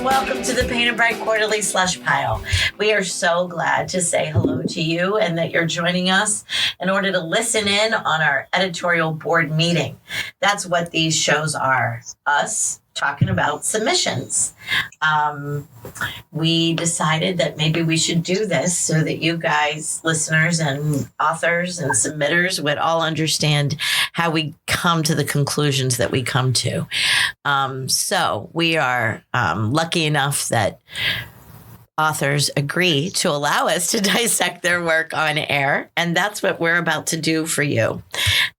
welcome to the Paint and Bright Quarterly Slush Pile. We are so glad to say hello to you and that you're joining us in order to listen in on our editorial board meeting. That's what these shows are, us talking about submissions. We decided that maybe we should do this so that you guys, listeners and authors and submitters, would all understand how we come to the conclusions that we come to. So we are lucky enough that authors agree to allow us to dissect their work on air, and that's what we're about to do for you.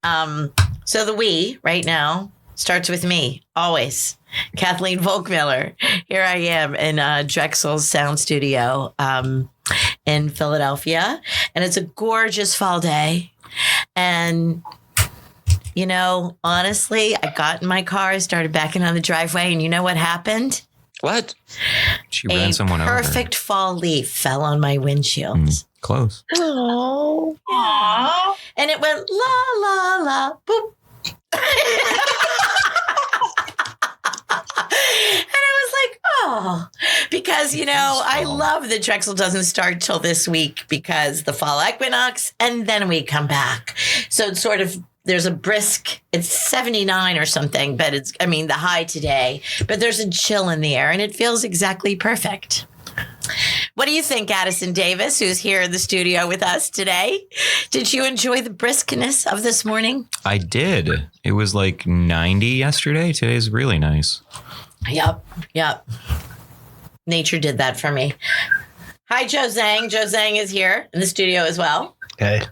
So the we right now starts with me, always. Kathleen Volkmiller. Here I am in Drexel's sound studio in Philadelphia. And it's a gorgeous fall day. And, you know, honestly, I got in my car, I started backing on the driveway, and you know what happened? What? She ran someone over. A perfect fall leaf fell on my windshield. Close. Oh. Yeah. And it went la, la, la, boop. And I was like, oh, because, you know, I love that Drexel doesn't start till this week because the fall equinox, and then we come back. So it's sort of, there's a brisk, it's 79 or something, but it's, I mean, the high today, but there's a chill in the air and it feels exactly perfect. What do you think, Addison Davis, who's here in the studio with us today? Did you enjoy the briskness of this morning? I did. It was like 90 yesterday. Today's really nice. Yep. Nature did that for me. Hi, Joe Zhang. Joe Zhang is here in the studio as well. Hey.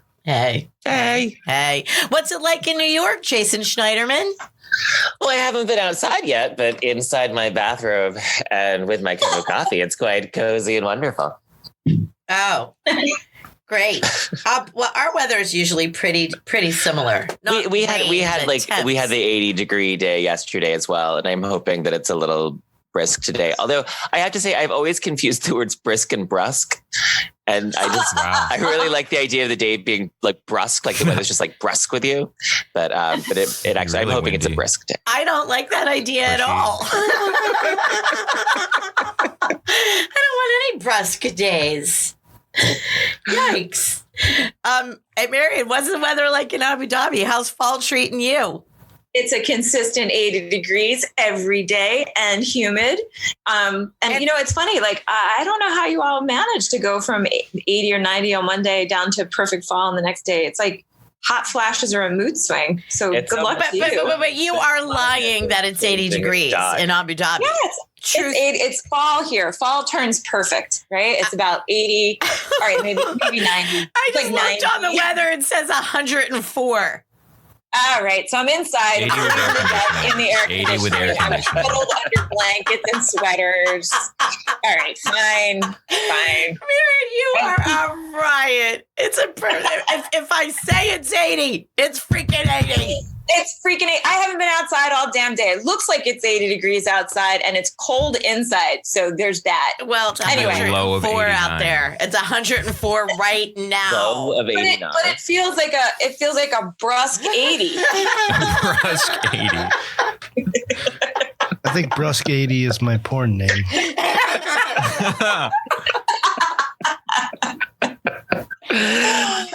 What's it like in New York, Jason Schneiderman? Well, I haven't been outside yet, but inside my bathrobe and with my cup of coffee, it's quite cozy and wonderful. Oh, great. Well, our weather is usually pretty similar. We had the 80-degree day yesterday as well, and I'm hoping that it's a little brisk today. Although I have to say, I've always confused the words brisk and brusque. And I really like the idea of the day being like brusque, like the weather's just like brusque with you. But it actually, I'm hoping it's a brisk day. I don't like that idea at all. I don't want any brusque days. Yikes. Hey, Marion, what's the weather like in Abu Dhabi? How's fall treating you? It's a consistent 80 degrees every day and humid. And you know, it's funny, like, I don't know how you all manage to go from 80 or 90 on one day down to perfect fall on the next day. It's like hot flashes are a mood swing. So good luck to you. But you are lying that it's 80 degrees in Abu Dhabi. Yes. It's fall here. Fall turns perfect, right? It's about 80. All right, maybe 90. I just looked 90. On the weather. It says 104. All right, so I'm inside. I'm in the air 80 with air I'm conditioning. huddled under blankets and sweaters. All right, fine. Marion, you are a riot. It's a if I say it's 80, it's freaking 80. It's freaking 80. I haven't been outside all damn day. It looks like it's 80 degrees outside and it's cold inside. So there's that. Well, it's 104 out there. It's 104 right now. Low of 89. But it feels like a brusque 80. Brusque 80. I think brusque 80 is my porn name.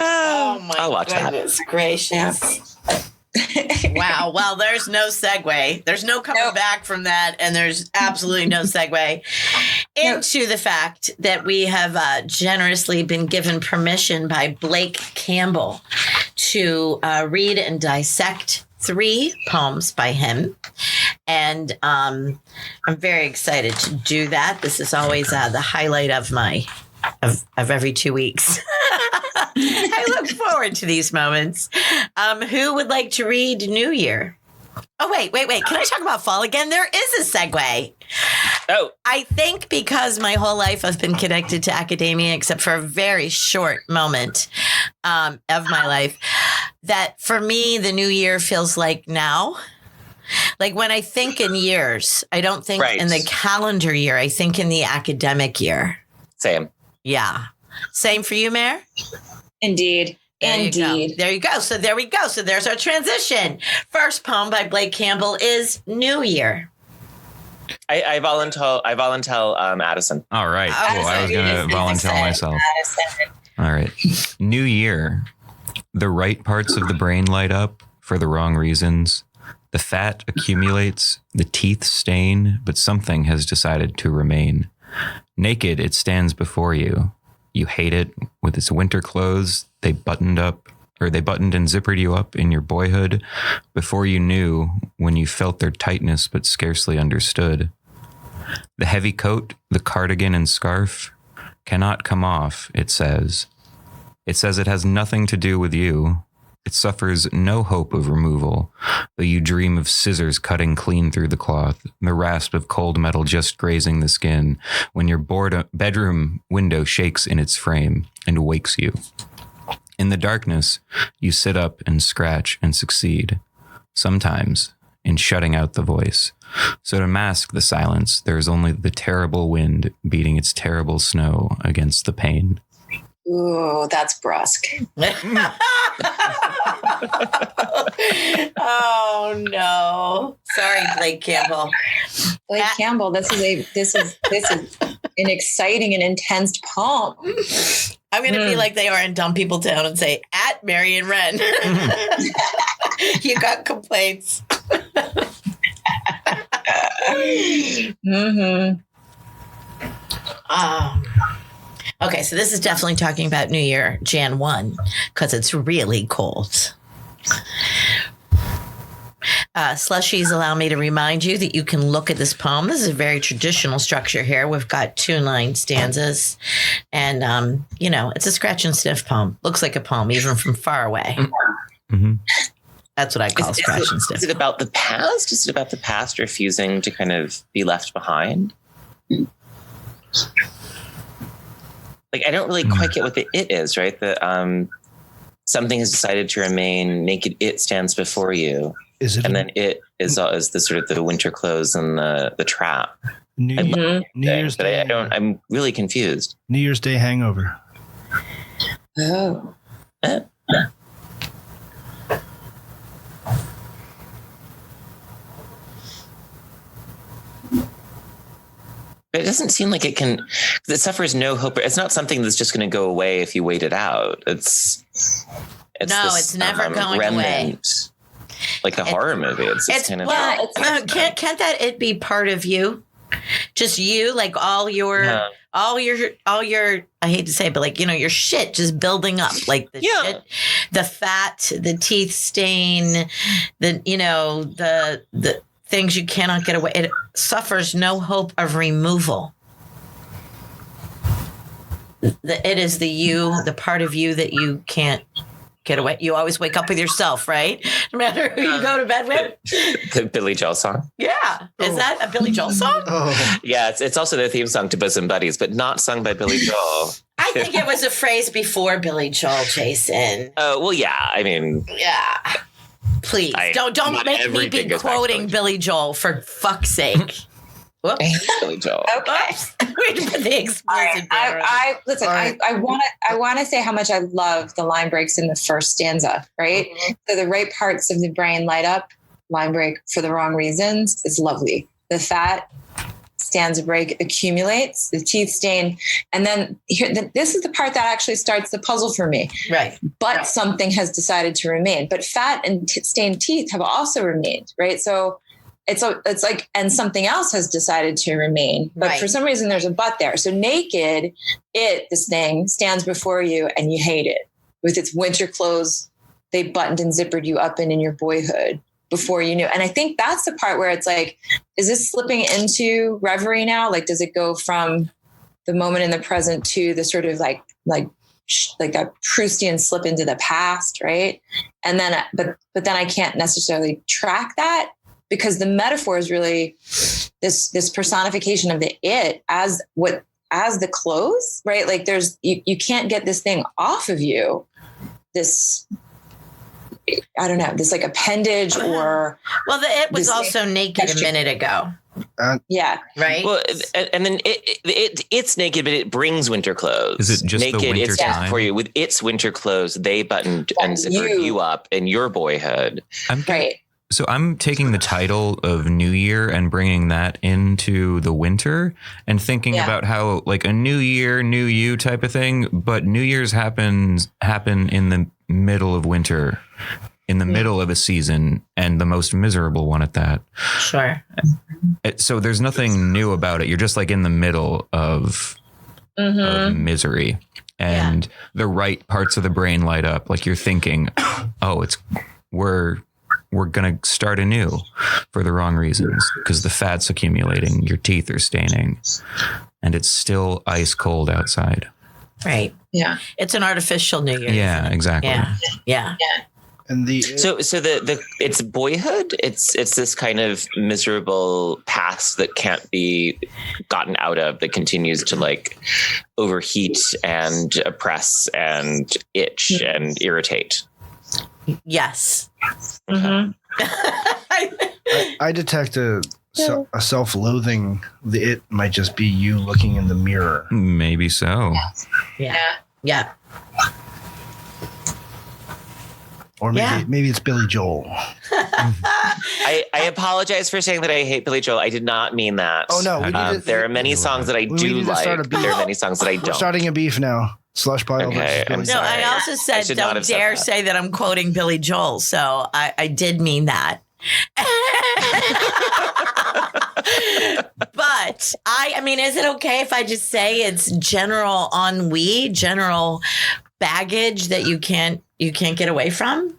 Oh my I'll watch goodness gracious. Wow. Well, there's no segue. There's no coming back from that. And there's absolutely no segue into the fact that we have generously been given permission by Blake Campbell to read and dissect 3 poems by him. And I'm very excited to do that. This is always the highlight of of every 2 weeks. I look forward to these moments. Who would like to read New Year? Oh, wait. Can I talk about fall again? There is a segue. Oh. I think because my whole life I've been connected to academia, except for a very short moment of my life, that for me, the new year feels like now. Like when I think in years, I don't think in the calendar year. I think in the academic year. Same. Yeah. Same for you, Mare? Indeed. Indeed. There you go. So there we go. So there's our transition. First poem by Blake Campbell is New Year. I volunteer Addison. All right. Cool. I was going to volunteer myself. All right. New year. The right parts of the brain light up for the wrong reasons. The fat accumulates, the teeth stain, but something has decided to remain. Naked, it stands before you. You hate it. With its winter clothes, they buttoned and zippered you up in your boyhood before you knew, when you felt their tightness but scarcely understood. The heavy coat, the cardigan and scarf cannot come off, it says. It says it has nothing to do with you. It suffers no hope of removal, though you dream of scissors cutting clean through the cloth, the rasp of cold metal just grazing the skin, when your bedroom window shakes in its frame and wakes you. In the darkness, you sit up and scratch and succeed, sometimes in shutting out the voice. So to mask the silence, there is only the terrible wind beating its terrible snow against the pane. Ooh, that's brusque. Oh no! Sorry, Blake Campbell. Blake Campbell, this is an exciting and intense poem. I'm gonna be like they are in Dumb People Town and say at Marion Wren. You got complaints. Okay, so this is definitely talking about New Year, Jan 1, because it's really cold. Slushies allow me to remind you that you can look at this poem. This is a very traditional structure here. We've got 2-line stanzas, and, it's a scratch and sniff poem. Looks like a poem, even from far away. Mm-hmm. That's what I call scratch and sniff. Is it about the past? Is it about the past refusing to kind of be left behind? Like, I don't really quite get what the it is, right? That something has decided to remain naked. It stands before you. Is it? And then it is the sort of the winter clothes and the trap. New Year's Day. I'm really confused. New Year's Day hangover. Oh. But it doesn't seem like it can. It suffers no hope. It's not something that's just going to go away if you wait it out. It's never going away. Like a horror movie. It's kind of. Well, can't that it be part of you? Just you, like all your. I hate to say it, but like, your shit just building up, like the shit, the fat, the teeth stain, the things you cannot get away. It suffers no hope of removal. It is the part of you that you can't get away. You always wake up with yourself, right? No matter who you go to bed with. The Billy Joel song. Yeah. Is that a Billy Joel song? Oh. Yeah, it's also the theme song to Bosom Buddies, but not sung by Billy Joel. I think it was a phrase before Billy Joel, Jason. Oh, well, yeah. I mean. Yeah. Please don't make me be quoting Billy Joel, for fuck's sake. Whoops. Billy Joel. Okay. The explicit I want to say how much I love the line breaks in the first stanza, right? Mm-hmm. So the right parts of the brain light up, line break for the wrong reasons is lovely. The fat stanza break accumulates, the teeth stain, and then this is the part that actually starts the puzzle for me. Right. But something has decided to remain. But fat and stained teeth have also remained, right? So it's like, and something else has decided to remain. But for some reason, there's a but there. So naked, this thing stands before you and you hate it. With its winter clothes, they buttoned and zippered you up in your boyhood before you knew. And I think that's the part where it's like, is this slipping into reverie now? Like, does it go from the moment in the present to the sort of like that Proustian slip into the past, right? And then, but then I can't necessarily track that, because the metaphor is really this personification of the it as the clothes, right? Like you can't get this thing off of you. This, I don't know, this like appendage or. Well, the it was also naked a minute ago. Yeah. Right. Well, and then it's naked, but it brings winter clothes. Is it just naked? The winter it's time? For you with its winter clothes. They buttoned and zippered you up in your boyhood. I'm So I'm taking the title of New Year and bringing that into the winter and thinking about how like a new year, new you type of thing. But New Year's happen in the middle of winter, in the middle of a season, and the most miserable one at that. Sure. So there's nothing new about it. You're just like in the middle of misery. And the right parts of the brain light up. Like you're thinking, oh, we're going to start anew for the wrong reasons because the fat's accumulating, your teeth are staining, and it's still ice cold outside. Right. Yeah. It's an artificial New Year. Yeah, exactly. Yeah. And so the it's boyhood. It's this kind of miserable past that can't be gotten out of, that continues to like overheat and oppress and itch and irritate. Yes. Mm-hmm. I detect a self-loathing. It might just be you looking in the mirror. Maybe so. Yeah. Or maybe it's Billy Joel. I apologize for saying that I hate Billy Joel. I did not mean that. Oh no, there are many songs that I do like. There are many songs that I don't. We're starting a beef now. Slush Pile. Okay, I'm sorry. I also said don't dare say that I'm quoting Billy Joel. So I did mean that. But I mean, is it okay if I just say it's general ennui, general baggage that you can't get away from?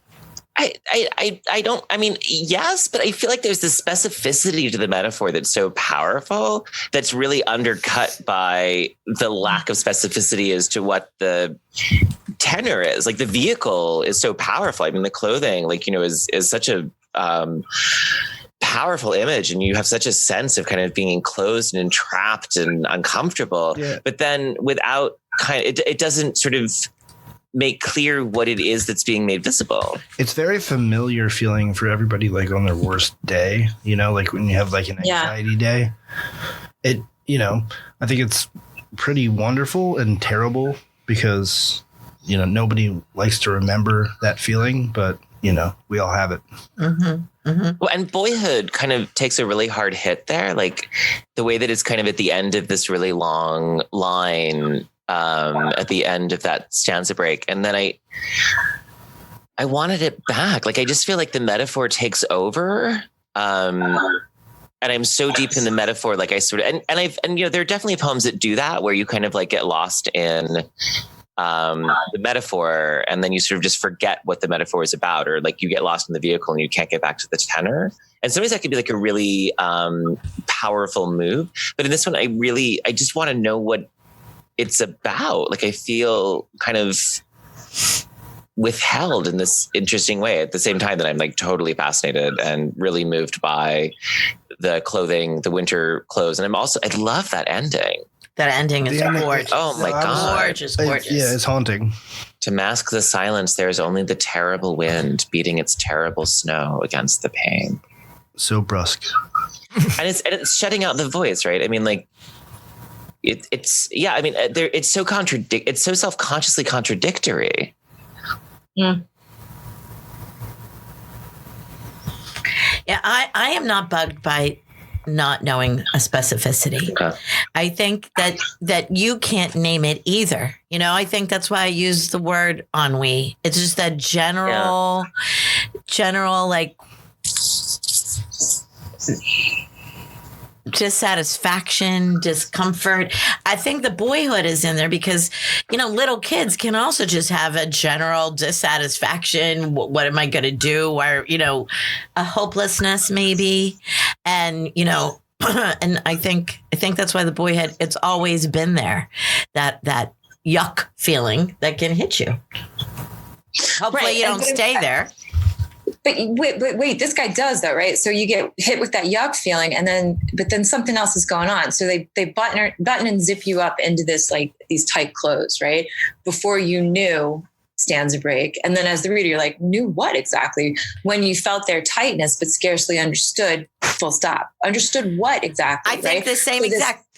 I don't, I mean, yes, but I feel like there's this specificity to the metaphor that's so powerful that's really undercut by the lack of specificity as to what the tenor is. Like the vehicle is so powerful. I mean, the clothing, like, you know, is such a powerful image, and you have such a sense of kind of being enclosed and entrapped and uncomfortable. Yeah. But then without it doesn't sort of make clear what it is that's being made visible. It's very familiar feeling for everybody, like on their worst day, you know, like when you have like an anxiety day. It, you know, I think it's pretty wonderful and terrible because, you know, nobody likes to remember that feeling, but, you know, we all have it. Mm-hmm. Mm-hmm. Well, and boyhood kind of takes a really hard hit there. Like the way that it's kind of at the end of this really long line, at the end of that stanza break. And then I wanted it back. Like, I just feel like the metaphor takes over. And I'm so deep in the metaphor, like I sort of, and you know, there are definitely poems that do that where you kind of like get lost in, the metaphor, and then you sort of just forget what the metaphor is about, or like you get lost in the vehicle and you can't get back to the tenor. And sometimes that could be like a really, powerful move. But in this one, I just want to know what it's about. Like I feel kind of withheld in this interesting way at the same time that I'm like totally fascinated and really moved by the clothing, the winter clothes. And I love that ending. That ending is gorgeous. Oh my God. Gorgeous. It's haunting. To mask the silence, there is only the terrible wind beating its terrible snow against the pane. So brusque. And it's shutting out the voice, right? I mean, like, it's so self-consciously contradictory. Yeah, I am not bugged by not knowing a specificity. Okay. I think that you can't name it either. You know, I think that's why I use the word ennui. It's just that general like dissatisfaction, discomfort. I think the boyhood is in there because, you know, little kids can also just have a general dissatisfaction. What am I going to do? Or, you know, a hopelessness maybe. And, you know, and I think that's why the boyhood, it's always been there, that yuck feeling that can hit you. Hopefully you don't stay there. But wait, this guy does though, right? So you get hit with that yuck feeling, but then something else is going on. So they button and zip you up into this, like these tight clothes, right? Before you knew stanza break. And then as the reader, you're like, knew what exactly? When you felt their tightness, but scarcely understood, full stop. Understood what exactly? I think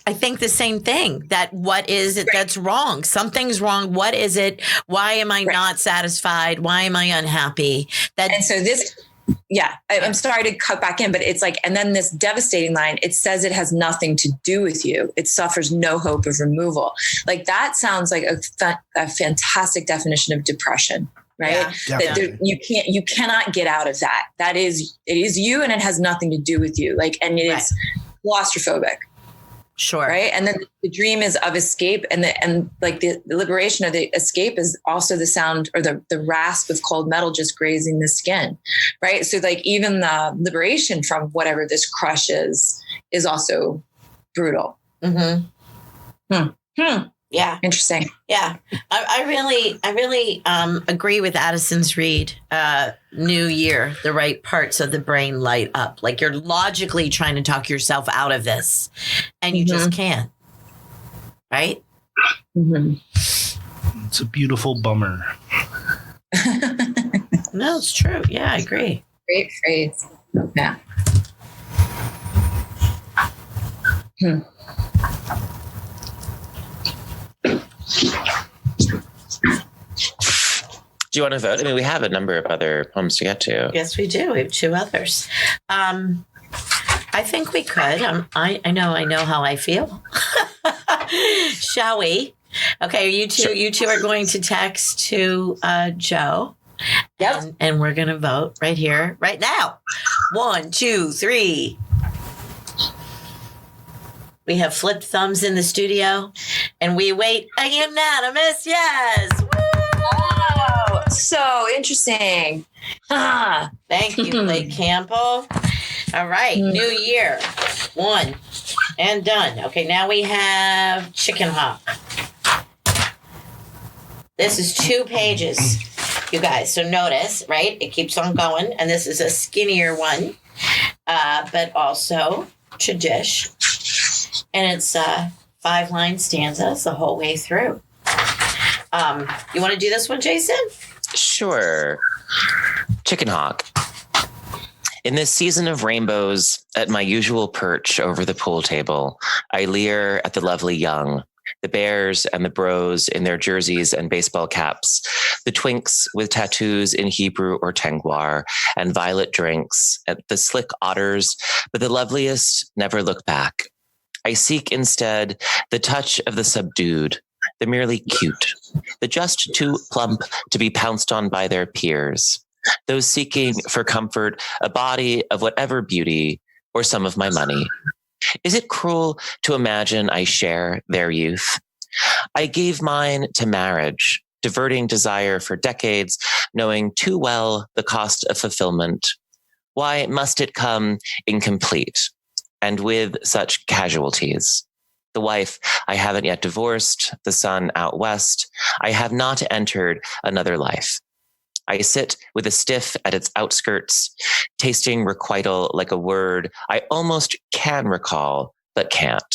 I think the same thing, that what is it that's wrong? Something's wrong. What is it? Why am I not satisfied? Why am I unhappy? And so this I'm sorry to cut back in, but it's like, and then this devastating line, it says it has nothing to do with you. It suffers no hope of removal. Like that sounds like a fantastic definition of depression, right? Yeah, that you cannot get out of that. It is you and it has nothing to do with you. Like, and it is claustrophobic. Sure. Right. And then the dream is of escape, and the liberation of the escape is also the sound or the rasp of cold metal just grazing the skin. Right. So like even the liberation from whatever this crush is also brutal. Yeah. Interesting. Yeah. I really agree with Addison's read. New year, the right parts of the brain light up. Like you're logically trying to talk yourself out of this and you just can't. Right? It's a beautiful bummer. No, it's true. Yeah, I agree. Great phrase. Yeah. Do you want to vote? I mean, we have a number of other poems to get to. Yes, we do. We have 2 others. I think we could. I know how I feel. Shall we? Okay, you two are going to text to Joe. Yep. And we're going to vote right here, right now. 1, 2, 3. We have flipped thumbs in the studio, and we wait a unanimous yes. Woo! Oh, so interesting. Thank you, Blake Campbell. All right, new year. 1 and done. Okay, now we have chicken hawk. This is 2 pages, you guys. So notice, right? It keeps on going, and this is a skinnier one, but also tradish. And it's 5-line stanzas the whole way through. You want to do this one, Jason? Sure. Chicken hawk. In this season of rainbows, at my usual perch over the pool table, I leer at the lovely young, the bears and the bros in their jerseys and baseball caps, the twinks with tattoos in Hebrew or Tengwar and violet drinks, at the slick otters, but the loveliest never look back. I seek instead the touch of the subdued, the merely cute, the just too plump to be pounced on by their peers, those seeking for comfort a body of whatever beauty or some of my money. Is it cruel to imagine I share their youth? I gave mine to marriage, diverting desire for decades, knowing too well the cost of fulfillment. Why must it come incomplete? And with such casualties. The wife I haven't yet divorced, the son out west, I have not entered another life. I sit with a stiff at its outskirts, tasting requital like a word I almost can recall, but can't.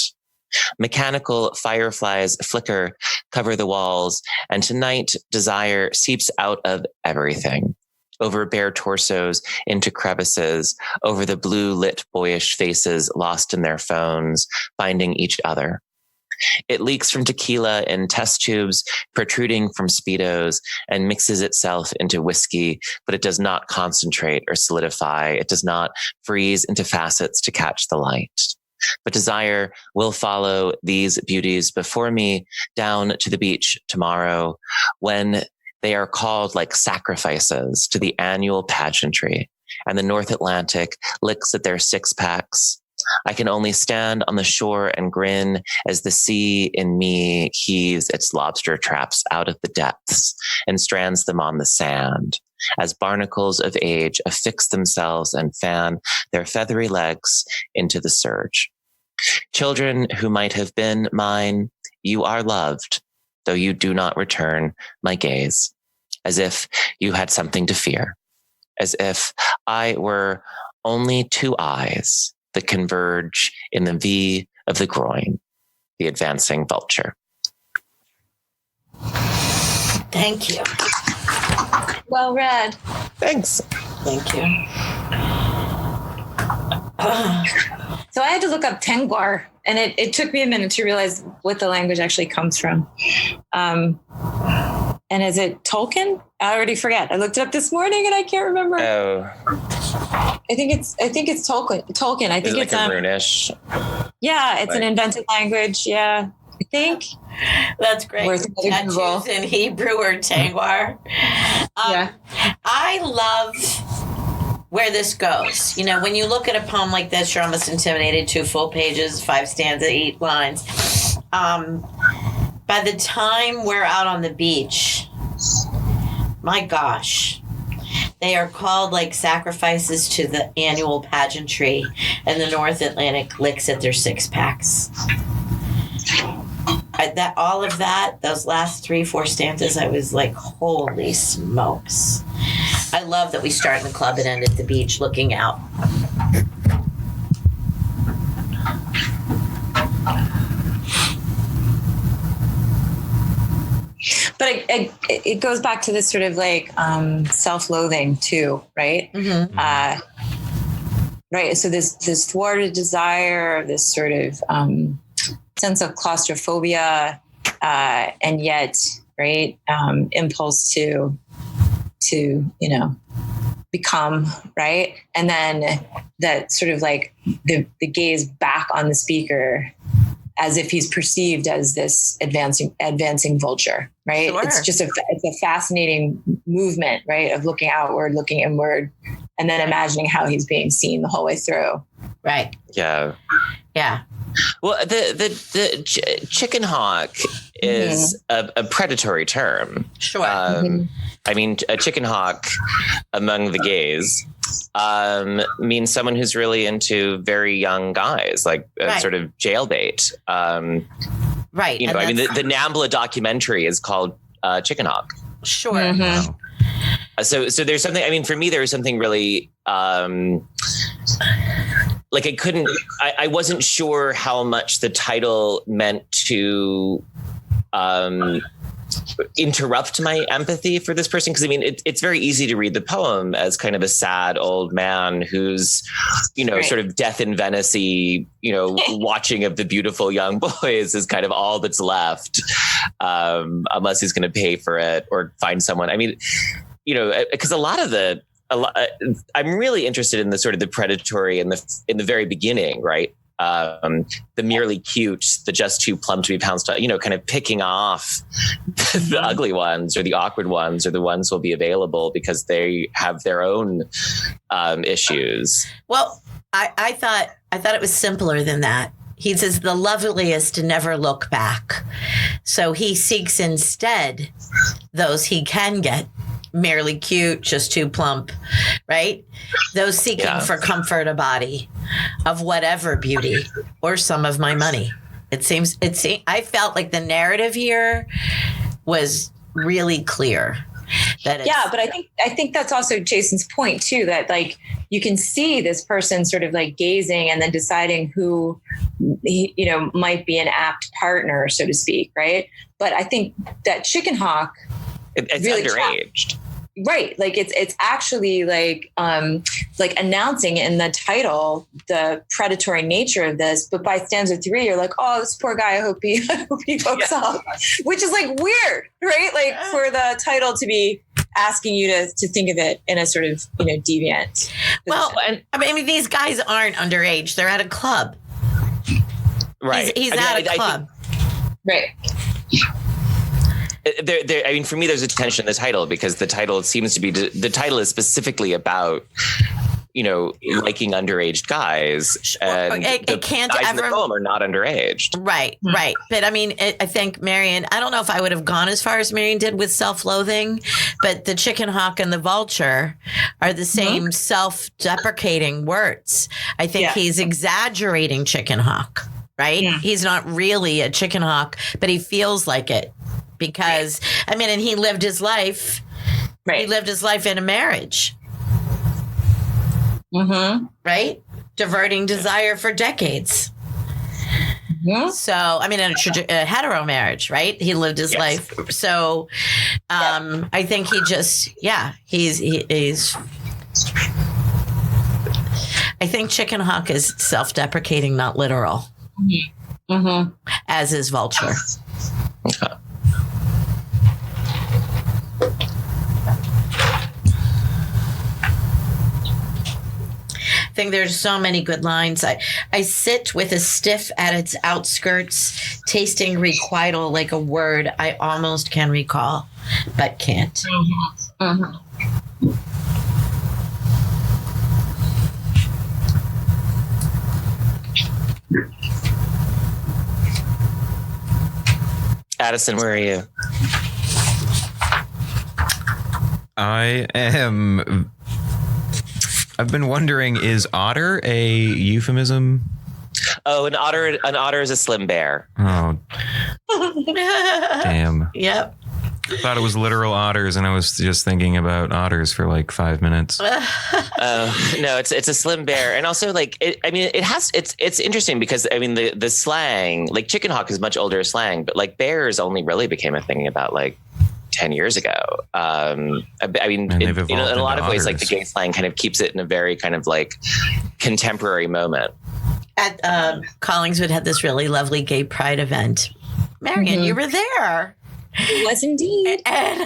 Mechanical fireflies flicker, cover the walls, and tonight desire seeps out of everything. Over bare torsos, into crevices, over the blue-lit boyish faces lost in their phones, finding each other. It leaks from tequila in test tubes, protruding from Speedos, and mixes itself into whiskey, but it does not concentrate or solidify. It does not freeze into facets to catch the light. But desire will follow these beauties before me down to the beach tomorrow, when they are called like sacrifices to the annual pageantry, and the North Atlantic licks at their 6-packs. I can only stand on the shore and grin as the sea in me heaves its lobster traps out of the depths and strands them on the sand, as barnacles of age affix themselves and fan their feathery legs into the surge. Children who might have been mine, you are loved, though you do not return my gaze, as if you had something to fear, as if I were only 2 eyes that converge in the V of the groin, the advancing vulture. Thank you. Well read. Thanks. Thank you. So I had to look up Tengwar, and it took me a minute to realize what the language actually comes from. And is it Tolkien? I already forget. I looked it up this morning and I can't remember. Oh, I think it's Tolkien. I think it's like a runish. Yeah, it's an invented language. Yeah, I think. That's great. Tattoos in Hebrew or Tangwar. Yeah. I love where this goes. You know, when you look at a poem like this, you're almost intimidated. 2 full pages, 5 stanzas, 8 lines. By the time we're out on the beach, my gosh, they are called like sacrifices to the annual pageantry, and the North Atlantic licks at their 6-packs. Those last 3-4 stanzas, I was like, holy smokes. I love that we start in the club and end at the beach looking out. But it goes back to this sort of like self-loathing too, right? Mm-hmm. Right. So this thwarted desire, this sort of sense of claustrophobia, and yet, right, impulse to become, right, and then that sort of like the gaze back on the speaker, as if he's perceived as this advancing vulture, right? Sure. It's just it's a fascinating movement, right? Of looking outward, looking inward, and then imagining how he's being seen the whole way through. Right. Yeah. Yeah. Well, the chicken hawk is a predatory term. Sure. I mean, a chicken hawk among the gays means someone who's really into very young guys, like sort of jailbait. Right. You know, I mean, the NAMBLA documentary is called Chicken Hawk. Sure. Mm-hmm. Wow. So there's something, I mean, for me, there was something really, like I wasn't sure how much the title meant to interrupt my empathy for this person. Because I mean, it's very easy to read the poem as kind of a sad old man who's, sort of death in Venice-y, watching of the beautiful young boys is kind of all that's left, unless he's going to pay for it or find someone. I mean, because I'm really interested in the sort of the predatory in the very beginning, right? The merely cute, the just too plump to be pounced on, kind of picking off the ugly ones or the awkward ones or the ones who will be available because they have their own issues. Well, I thought it was simpler than that. He says the loveliest never look back. So he seeks instead those he can get. Merely cute, just too plump, right? Those seeking for comfort a body of whatever beauty or some of my money. I felt like the narrative here was really clear. But I think that's also Jason's point too, that like you can see this person sort of like gazing and then deciding who might be an apt partner, so to speak, right? But I think that chicken hawk, it's really underaged. Right. Like it's actually like announcing in the title the predatory nature of this. But by stanza 3, you're like, oh, this poor guy, I hope he hooks up, which is like weird, right? Like for the title to be asking you to think of it in a sort of, deviant. Well, I mean, these guys aren't underage. They're at a club. Right. He's at a club. Right. I mean, for me, there's a tension in the title because the title seems to be the title is specifically about, liking underage guys, and it can't guys ever. In the poem are not underage, right? But I mean, I think Marion. I don't know if I would have gone as far as Marion did with self-loathing, but the chicken hawk and the vulture are the same self-deprecating words. I think he's exaggerating chicken hawk, right? Yeah. He's not really a chicken hawk, but he feels like it. Because, I mean, and he lived his life. Right. He lived his life in a marriage. Mm-hmm. Right? Diverting desire for decades. Mm-hmm. So, I mean, in a hetero marriage, right? He lived his life. So, I think he just, he's. I think chicken hawk is self-deprecating, not literal. Mm-hmm. As is vulture. Okay. think there's so many good lines. I sit with a stiff at its outskirts, tasting requital like a word I almost can recall, but can't. Mm-hmm. Mm-hmm. Addison, where are you? I've been wondering, is otter a euphemism? Oh, an otter is a slim bear. Oh, damn. Yep. I thought it was literal otters, and I was just thinking about otters for like 5 minutes. No, it's a slim bear, and also like it's interesting because I mean the slang, like chicken hawk is much older slang, but like bears only really became a thing about like 10 years ago. I mean, in a lot of ways, like the gay slang kind of keeps it in a very kind of like contemporary moment. At Collingswood had this really lovely gay pride event. Marion, you were there. It was indeed. And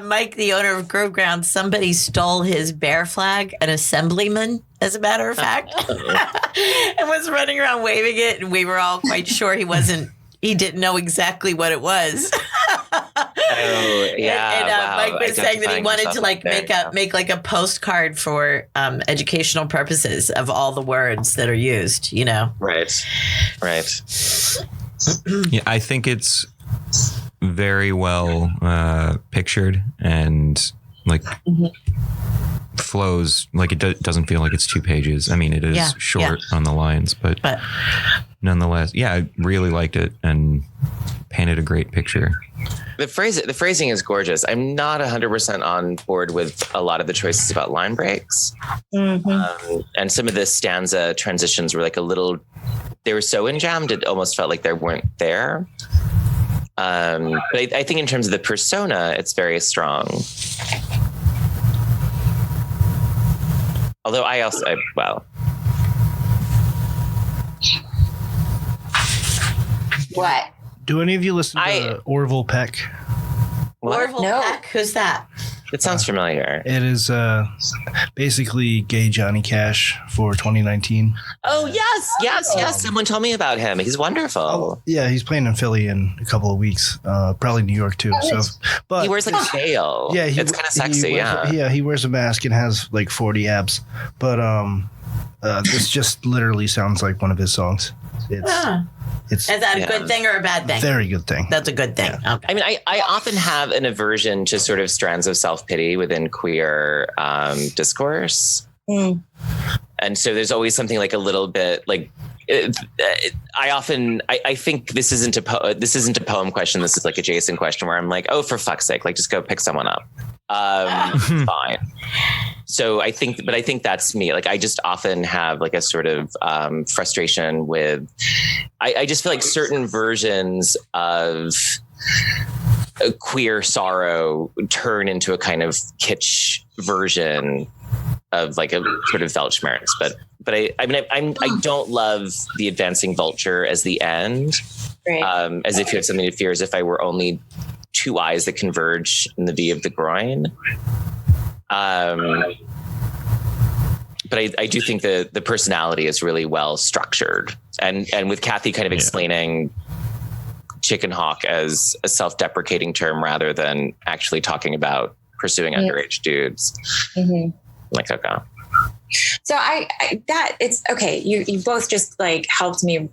Mike, the owner of Grove Ground, somebody stole his bear flag, an assemblyman, as a matter of fact, and was running around waving it. And we were all quite sure he didn't know exactly what it was. Oh, yeah. And wow. Mike was saying that he wanted to like make like a postcard for educational purposes of all the words that are used, you know? Right. Yeah, I think it's very well pictured and like flows like it doesn't feel like it's 2 pages. I mean, it is short on the lines, but nonetheless, yeah, I really liked it and painted a great picture. The phrasing is gorgeous. I'm not 100% on board with a lot of the choices about line breaks. Mm-hmm. And some of the stanza transitions were like they were so enjammed, it almost felt like they weren't there. But I think in terms of the persona, it's very strong. Although What? Do any of you listen to Orville Peck? Orville Peck? Who's that? It sounds familiar. It is basically gay Johnny Cash for 2019. Oh, yes. Someone told me about him. He's wonderful. Yeah, he's playing in Philly in a couple of weeks. Probably New York too. But he wears like a veil. Yeah, it's kind of sexy. He wears a mask and has like 40 abs. But this just literally sounds like one of his songs. Is that a good thing or a bad thing? Very good thing. That's a good thing. Yeah. Okay. I mean, I often have an aversion to sort of strands of self-pity within queer discourse. Mm. And so there's always something like a little bit like I think this isn't a poem question. This is like a Jason question where I'm like, oh, for fuck's sake, like just go pick someone up. Fine. So I think that's me. Like I just often have like a sort of frustration with, I just feel like certain versions of a queer sorrow turn into a kind of kitsch version of like a sort of Weltschmerz, but I don't love the advancing vulture as the end, right. As if you had something to fear, as if I were only 2 eyes that converge in the V of the groin. But I do think the personality is really well structured, and with Kathy kind of explaining chicken hawk as a self-deprecating term rather than actually talking about pursuing underage dudes. Mm-hmm. Like, okay. So it's okay. You both just like helped me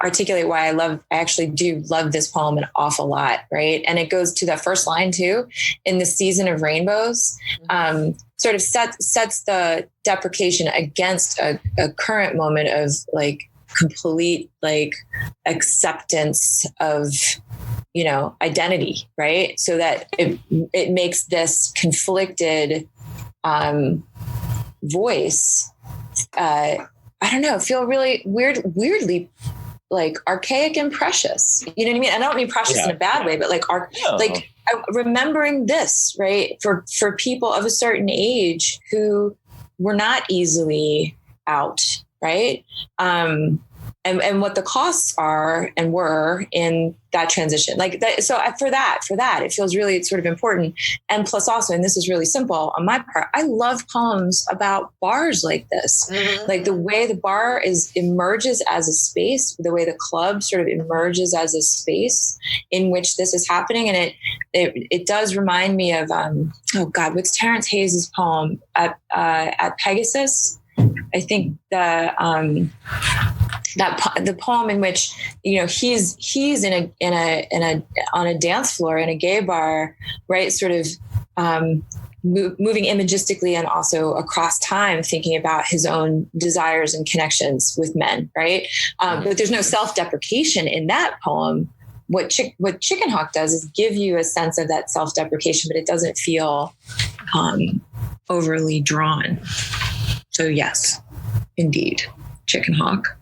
articulate why I actually do love this poem an awful lot. Right. And it goes to that first line too, in the season of rainbows, sort of sets the deprecation against a current moment of like complete, like acceptance of, identity. Right. So that it makes this conflicted, voice, I don't know, feel really weirdly like archaic and precious. You know what I mean? I don't mean precious in a bad way, but like remembering this, right? For people of a certain age who were not easily out, right? and what the costs are and were in that transition. Like that. So for that, it feels really sort of important. And plus also, and this is really simple on my part, I love poems about bars like this. Mm-hmm. Like the way the bar emerges as a space, the way the club sort of emerges as a space in which this is happening. And it does remind me of, what's Terrence Hayes' poem at Pegasus? I think the poem in which, you know, he's on a dance floor in a gay bar, right? Sort of moving imagistically and also across time, thinking about his own desires and connections with men, right? But there's no self-deprecation in that poem. What Chicken Hawk does is give you a sense of that self-deprecation, but it doesn't feel overly drawn. So yes, indeed, Chicken Hawk.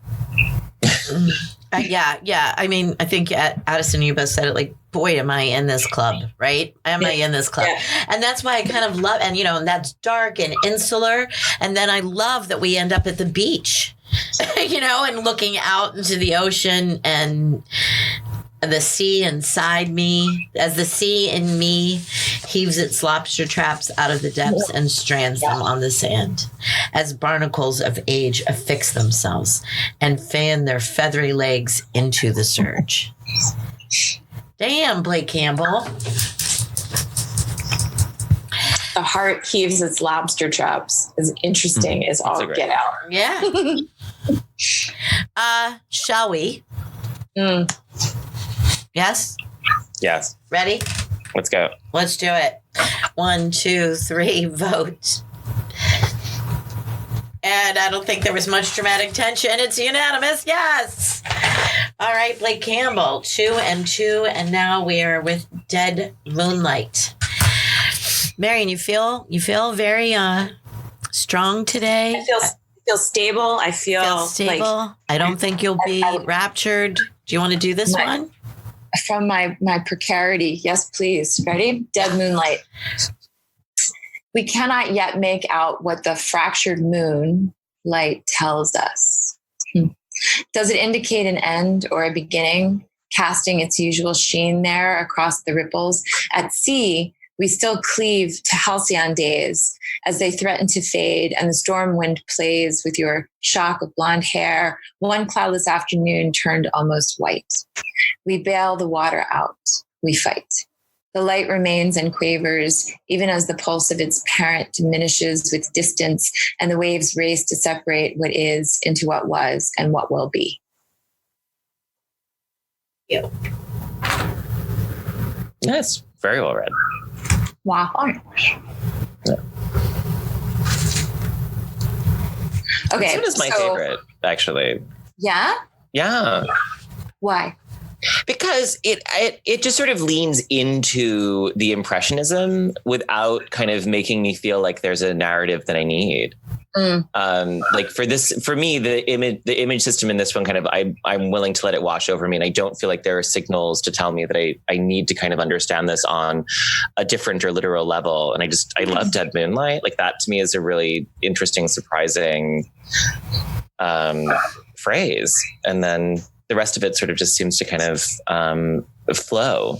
Yeah. I mean, I think Addison, you both said it, like, boy, am I in this club, right? Am I in this club? Yeah. And that's why I kind of love, and, you know, and that's dark and insular. And then I love that we end up at the beach, you know, and looking out into the ocean and the sea inside me, as the sea in me heaves its lobster traps out of the depths and strands them on the sand, as barnacles of age affix themselves and fan their feathery legs into the surge. Damn, Blake Campbell. The heart heaves its lobster traps. As interesting as all get out. Yeah. Shall we? Yes? Yes. Ready? Let's go. Let's do it. 1, 2, 3, vote. And I don't think there was much dramatic tension. It's unanimous. Yes. All right, Blake Campbell, 2 and 2. And now we are with Dead Moonlight. Marion, you feel very strong today? I feel stable. I feel stable. Like, I don't think you'll be raptured. Do you want to do this one? From my precarity. Yes, please. Ready? Dead Moonlight. We cannot yet make out what the fractured moon light tells us. Does it indicate an end or a beginning, casting its usual sheen there across the ripples? At sea, we still cleave to halcyon days as they threaten to fade, and the storm wind plays with your shock of blonde hair. One cloudless afternoon turned almost white. We bail the water out. We fight. The light remains and quavers, even as the pulse of its parent diminishes with distance, and the waves race to separate what is into what was and what will be. Yeah. Yes, very well read. Wow. Yeah. Okay. This one is my favorite, actually. Yeah? Yeah. Why? Because it just sort of leans into the impressionism without kind of making me feel like there's a narrative that I need. Like for me, the image system in this one kind of, I'm willing to let it wash over me. And I don't feel like there are signals to tell me that I need to kind of understand this on a different or literal level. And I love Dead Moonlight. Like that to me is a really interesting, surprising phrase. And then the rest of it sort of just seems to kind of flow.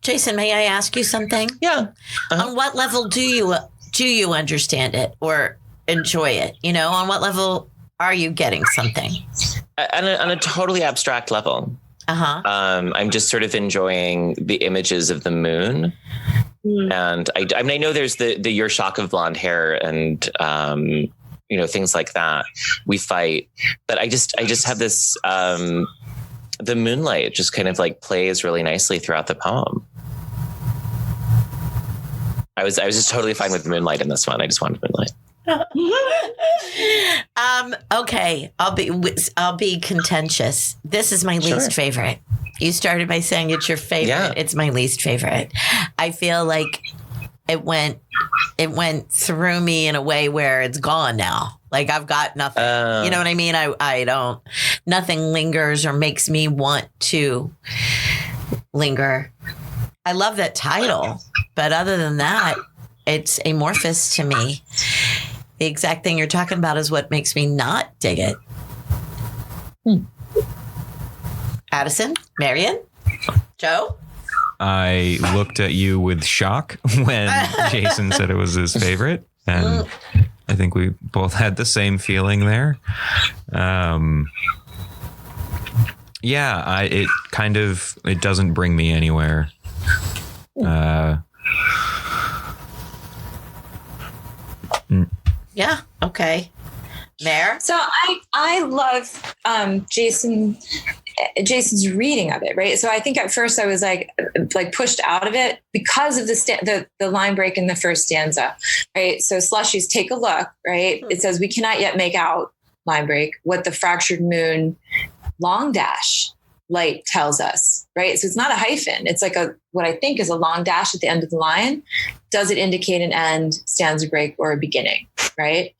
Jason, may I ask you something? Yeah. On what level do you understand it or enjoy it? You know, on what level are you getting something? On a totally abstract level. I'm just sort of enjoying the images of the moon. And I mean, I know there's the your shock of blonde hair and you know, things like that. We fight, but I just have this the moonlight just kind of like plays really nicely throughout the poem. I was just totally fine with the moonlight in this one. I just wanted moonlight. Okay, I'll be contentious. This is my least favorite. You started by saying it's your favorite. Yeah. It's my least favorite. I feel like it went through me in a way where it's gone now. Like I've got nothing. You know what I mean? I don't. Nothing lingers or makes me want to linger. I love that title, but other than that, it's amorphous to me. The exact thing you're talking about is what makes me not dig it. Addison, Marion, Joe. I looked at you with shock when Jason said it was his favorite. And I think we both had the same feeling there. It doesn't bring me anywhere. Yeah. Okay. Mare? So I love Jason's reading of it, right? So I think at first I was like pushed out of it because of the line break in the first stanza, right? So Slushies, take a look, right? It says, we cannot yet make out, line break, what the fractured moon long dash light tells us, right? So it's not a hyphen. It's like what I think is a long dash at the end of the line. Does it indicate an end, stanza break, or a beginning, right?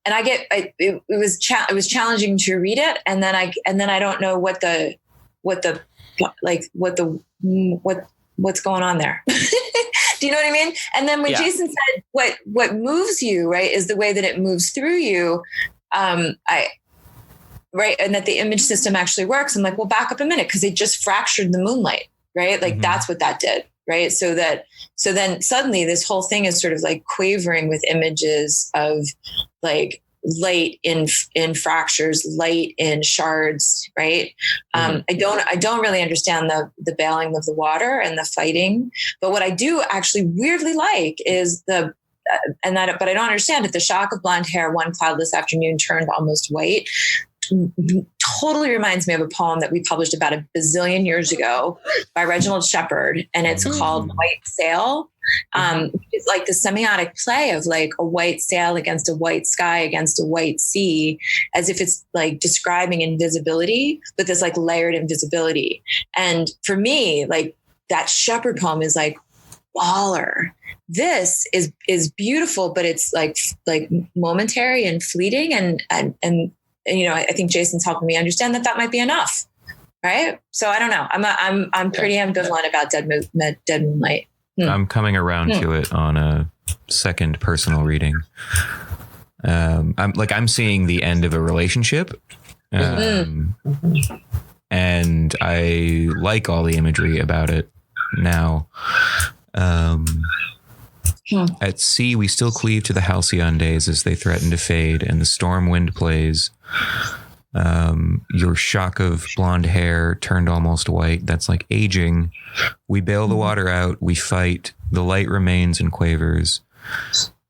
And it was challenging to read it, and then I don't know what's going on there. Do you know what I mean? And then when Jason said what moves you, right, is the way that it moves through you, right, and that the image system actually works. I'm like, well, back up a minute, because it just fractured the moonlight, right? Like that's what that did, right? So then suddenly this whole thing is sort of like quavering with images of like light in fractures, light in shards, right? I don't really understand the bailing of the water and the fighting, but what I do actually weirdly like is but I don't understand it. The shock of blonde hair, one cloudless afternoon turned almost white. Totally reminds me of a poem that we published about a bazillion years ago by Reginald Shepherd, and it's called White Sail. It's like the semiotic play of like a white sail against a white sky against a white sea, as if it's like describing invisibility, but this like layered invisibility. And for me, like that Shepherd poem is like baller. This is beautiful, but it's like momentary and fleeting, and you know, I think Jason's helping me understand that might be enough, right? So I don't know. I'm pretty ambivalent about Dead Moonlight. I'm coming around to it on a second personal reading. I'm seeing the end of a relationship, and I like all the imagery about it now. At sea, we still cleave to the halcyon days as they threaten to fade, and the storm wind plays. Your shock of blonde hair turned almost white. That's like aging. We bail the water out. We fight. The light remains and quavers,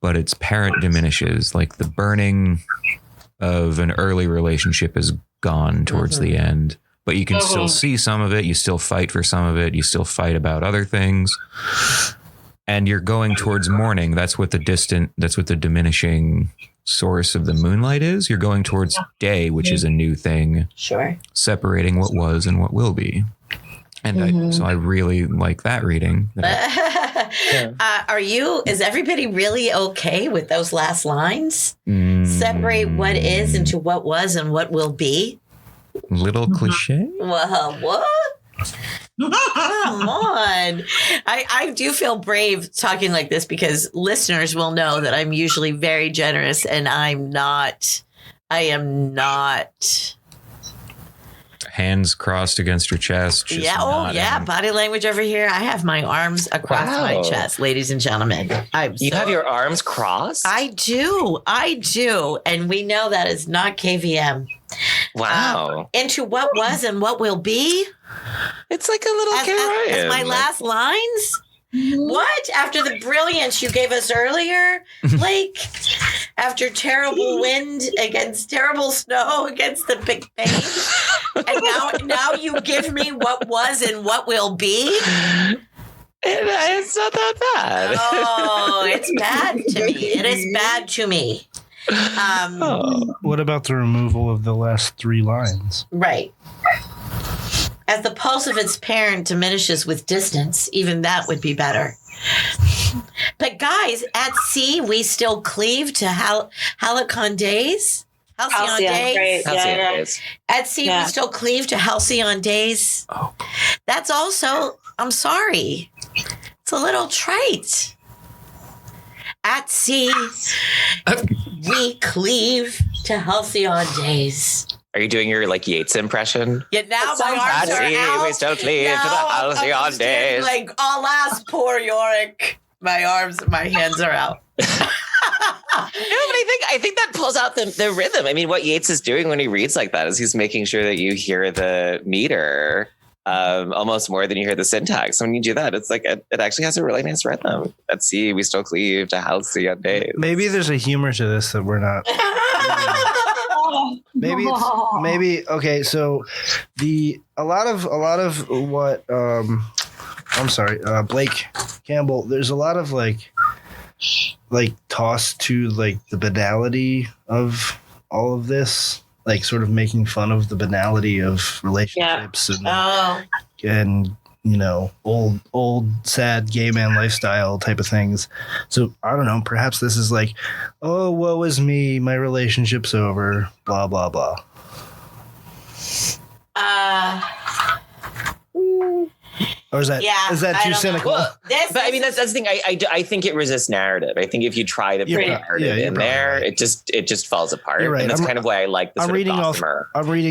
but its parent diminishes. Like the burning of an early relationship is gone towards the end, but you can still see some of it. You still fight for some of it. You still fight about other things. And you're going towards morning. That's what the diminishing source of the moonlight is. You're going towards day, which is a new thing. Sure. Separating what was and what will be. And so I really like that reading. Is everybody really okay with those last lines? Separate what is into what was and what will be? Little cliche? Well, what? Come on. I do feel brave talking like this because listeners will know that I'm usually very generous, and I am not. Hands crossed against your chest. Yeah. Body language over here. I have my arms across my chest, ladies and gentlemen. You have your arms crossed? I do. And we know that is not KVM. Wow. Into what was and what will be. It's like a little as my last lines. What? After the brilliance you gave us earlier? Like, after terrible wind against terrible snow against the Big Bang? And now you give me what was and what will be? It's not that bad. Oh, it's bad to me. It is bad to me. What about the removal of the last three lines? Right. As the pulse of its parent diminishes with distance, even that would be better. But guys, at sea, we still cleave to halcyon days. Halcyon days. Right. Days. At sea, we still cleave to halcyon days. Oh. That's also, I'm sorry, it's a little trite. At sea, we cleave to halcyon days. Are you doing your like Yeats impression? Yeah, now my arms are out. We still cleave to the halcyon days. Like, alas, poor Yorick. My hands are out. No, but I think that pulls out the rhythm. I mean, what Yeats is doing when he reads like that is he's making sure that you hear the meter almost more than you hear the syntax. When you do that, it's like it actually has a really nice rhythm. At sea, we still cleave to halcyon days. Maybe there's a humor to this that we're not. Maybe okay. So a lot of what I'm sorry, Blake Campbell. There's a lot of like toss to like the banality of all of this, like sort of making fun of the banality of relationships and you know, old sad gay man lifestyle type of things. So I don't know, perhaps this is like, oh, woe is me, my relationship's over, blah blah blah. Or is that too cynical? Well, but I mean, that's the thing. I think it resists narrative. I think if you try to put narrative in there, right. it just falls apart. Right. And that's kind of why I like the I'm reading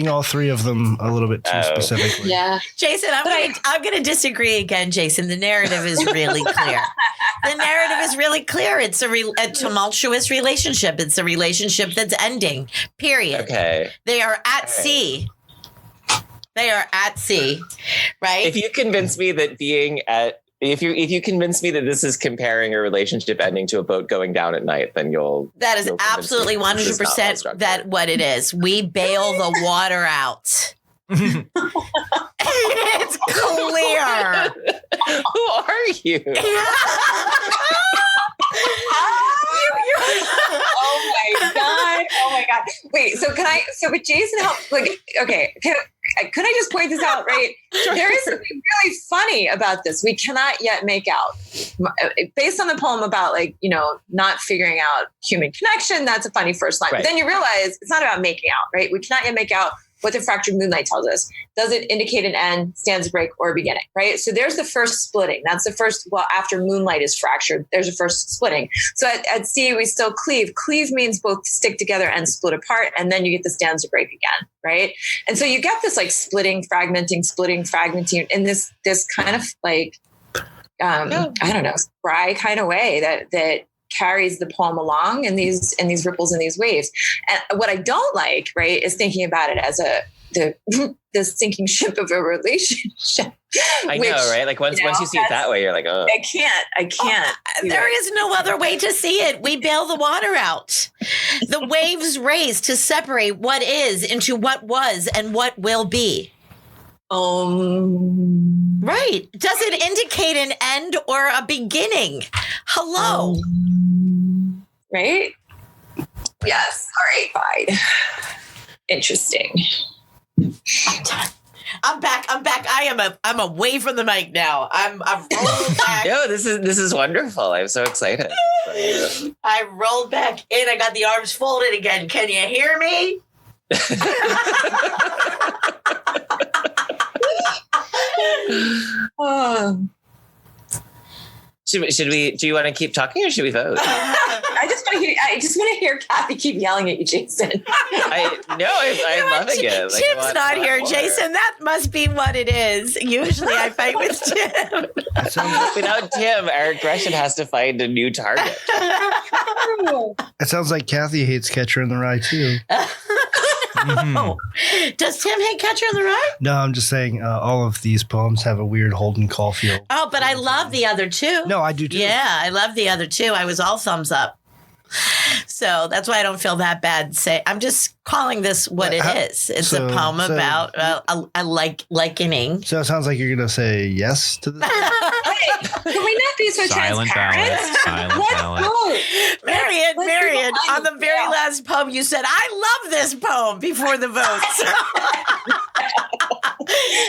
all three of them a little bit too specifically. Yeah, Jason, I'm going to disagree again. Jason, the narrative is really clear. The narrative is really clear. It's a tumultuous relationship. It's a relationship that's ending. Period. Okay. They are at sea. They are at sea, right? If you convince me that if you convince me that this is comparing a relationship ending to a boat going down at night, then that is absolutely 100% that what it is. We bail the water out. It's clear. Who are you? Oh my god. Wait, so but Jason helped, like, okay, could I just point this out, right? Sure. There is something really funny about this. We cannot yet make out, based on the poem about, like, you know, not figuring out human connection. That's a funny first line. Right. But then you realize it's not about making out, right? We cannot yet make out what the fractured moonlight tells us. Does it indicate an end, stanza break, or a beginning, right? So there's the first splitting. That's the first, after moonlight is fractured, there's a first splitting. So at sea, we still cleave. Cleave means both stick together and split apart, and then you get the stanza break again, right? And so you get this like splitting, fragmenting, in this kind of like, I don't know, spry kind of way that carries the poem along in these ripples and these waves. And what I don't like, right, is thinking about it as the sinking ship of a relationship. I know, right? Like once you see it that way, you're like, oh, I can't. There is no other way to see it. We bail the water out. The waves race to separate what is into what was and what will be. Right. Does it indicate an end or a beginning? Hello. Right? Yes. All right. Fine. Interesting. I'm done. I'm back. I'm away from the mic now. I'm rolled back. No, this is wonderful. I'm so excited. I rolled back in. I got the arms folded again. Can you hear me? Should we? Do you want to keep talking, or should we vote? I just want to hear Kathy keep yelling at you, Jason. I'm loving it. Like, Tim's not here, more. Jason. That must be what it is. Usually, I fight with Tim. Without Tim, our aggression has to find a new target. It sounds like Kathy hates Catcher in the Rye too. Mm-hmm. Does Tim hate Catcher in the Rye? No, I'm just saying all of these poems have a weird Holden Caulfield. Oh, but I love the other two. No, I do too. Yeah, I love the other two. I was all thumbs up. So that's why I don't feel that bad. I'm just calling this what it is. It's a poem about a likening. So it sounds like you're going to say yes to this. Hey, can we not be so silent transparent? Silent ballot. Marion, on the very last poem, you said, I love this poem before the vote.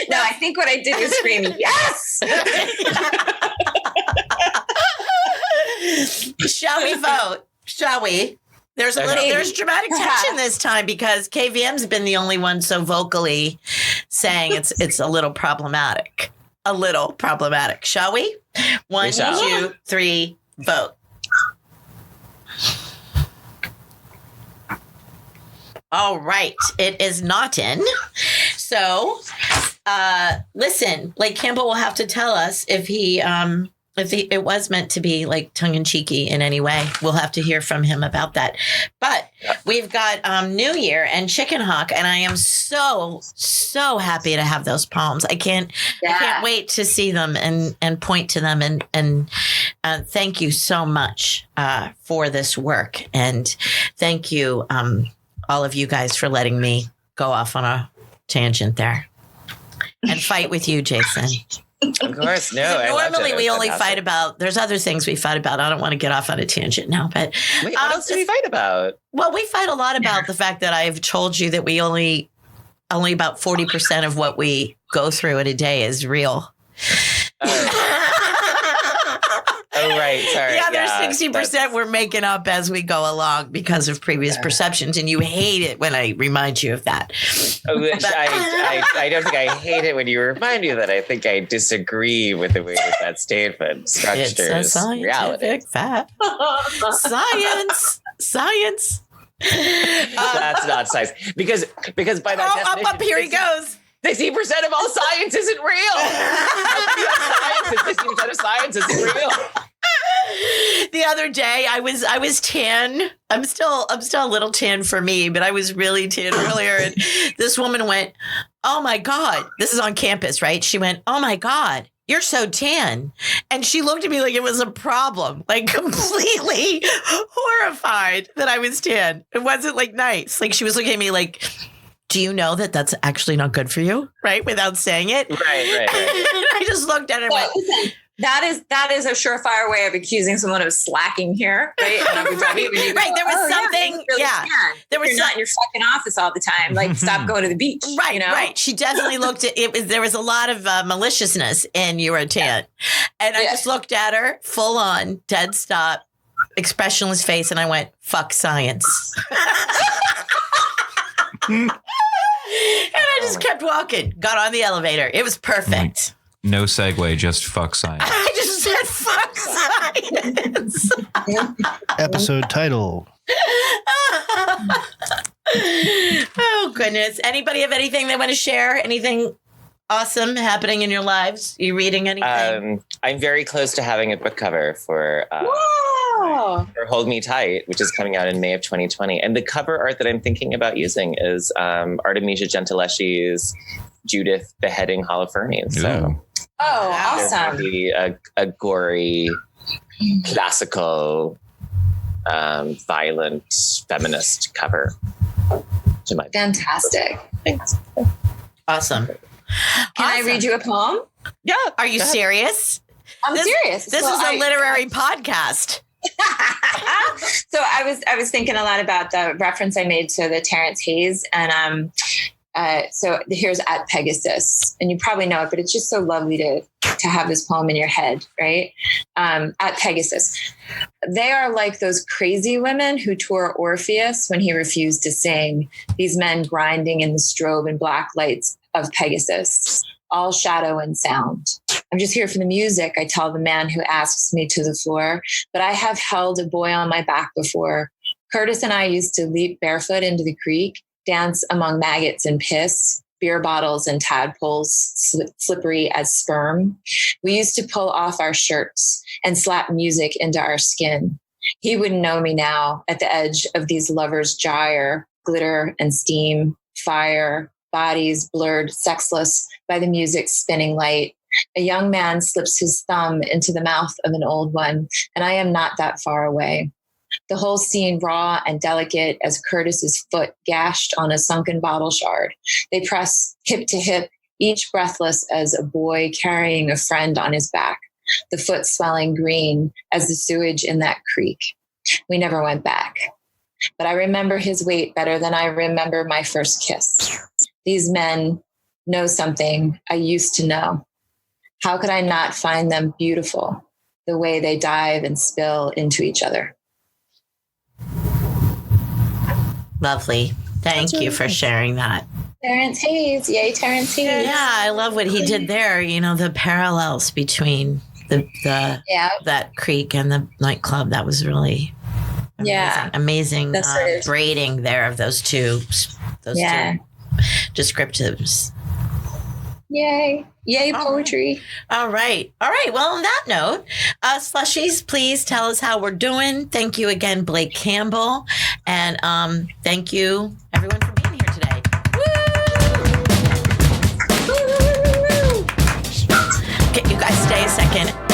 No, I think what I did was scream, yes! Shall we vote? Shall we? There's dramatic tension this time because KVM's been the only one so vocally saying it's a little problematic. Shall we? 1, 2, 3, vote. All right. It is not in. So, listen, like Campbell will have to tell us if it was meant to be like tongue in cheeky in any way. We'll have to hear from him about that. But we've got New Year and Chicken Hawk, and I am so happy to have those poems. I can't wait to see them and point to them and thank you so much for this work, and thank you all of you guys for letting me go off on a tangent there and fight with you, Jason. Of course, no. Normally we only fight about, there's other things we fight about. I don't want to get off on a tangent now, but wait, what else do we fight about? Well, we fight a lot about the fact that I've told you that we only about 40% of what we go through in a day is real. Oh, right. Sorry. The other 60% we're making up as we go along because of previous perceptions, and you hate it when I remind you of that. I don't think I hate it when you remind me of that. I think I disagree with the way that statement structures it's a scientific reality. Fact. Science. That's not science. Because by that definition, up here he goes. 60% of all science isn't real. 60% of science isn't real. The other day I was tan. I'm still a little tan for me, but I was really tan earlier. And this woman went, "Oh my God." This is on campus, right? She went, "Oh my God, you're so tan." And she looked at me like it was a problem, like completely horrified that I was tan. It wasn't like nice. Like she was looking at me like, "Do you know that that's actually not good for you?" Right? Without saying it. Right. I just looked at her and went, listen, that is a surefire way of accusing someone of slacking here, right? In Abu Dhabi, when you go, right. There was something. Yeah. There was not in your fucking office all the time. Like, stop going to the beach. Right. You know? Right. She definitely looked at it. There was a lot of maliciousness in your tan. And I just looked at her full on, dead stop, expressionless face. And I went, "Fuck science." And I just kept walking, got on the elevator. It was perfect. No segue, just fuck science. I just said fuck science. Episode title. Oh, goodness. Anybody have anything they want to share? Anything awesome happening in your lives? You reading anything? I'm very close to having a book cover for Hold Me Tight, which is coming out in May of 2020. And the cover art that I'm thinking about using is Artemisia Gentileschi's Judith beheading Holofernes. So, awesome. Be a gory, classical, violent, feminist cover. Fantastic. Thanks. Awesome. Can I read you a poem? Yeah. Are you serious? I'm serious. This is a literary podcast. So I was thinking a lot about the reference I made to the Terrence Hayes, and so here's At Pegasus, and you probably know it, but it's just so lovely to have this poem in your head, right? At Pegasus. They are like those crazy women who tore Orpheus when he refused to sing. These men grinding in the strobe and black lights of Pegasus, all shadow and sound. I'm just here for the music, I tell the man who asks me to the floor, but I have held a boy on my back before. Curtis and I used to leap barefoot into the creek, dance among maggots and piss, beer bottles and tadpoles, slippery as sperm. We used to pull off our shirts and slap music into our skin. He wouldn't know me now at the edge of these lovers' gyre, glitter and steam, fire, bodies blurred, sexless by the music's spinning light. A young man slips his thumb into the mouth of an old one, and I am not that far away. The whole scene raw and delicate as Curtis's foot gashed on a sunken bottle shard. They press hip to hip, each breathless as a boy carrying a friend on his back, the foot swelling green as the sewage in that creek. We never went back. But I remember his weight better than I remember my first kiss. These men know something I used to know. How could I not find them beautiful, the way they dive and spill into each other? Lovely. Thank you for sharing that. Terrence Hayes. Yay, Terrence Hayes. Yeah, I love what he did there. You know, the parallels between that creek and the nightclub. That was really Amazing braiding there of those two descriptives. Yay poetry. All right. Well, on that note, Slushies, please tell us how we're doing. Thank you again, Blake Campbell. And thank you, everyone, for being here today. Woo! Okay, you guys stay a second.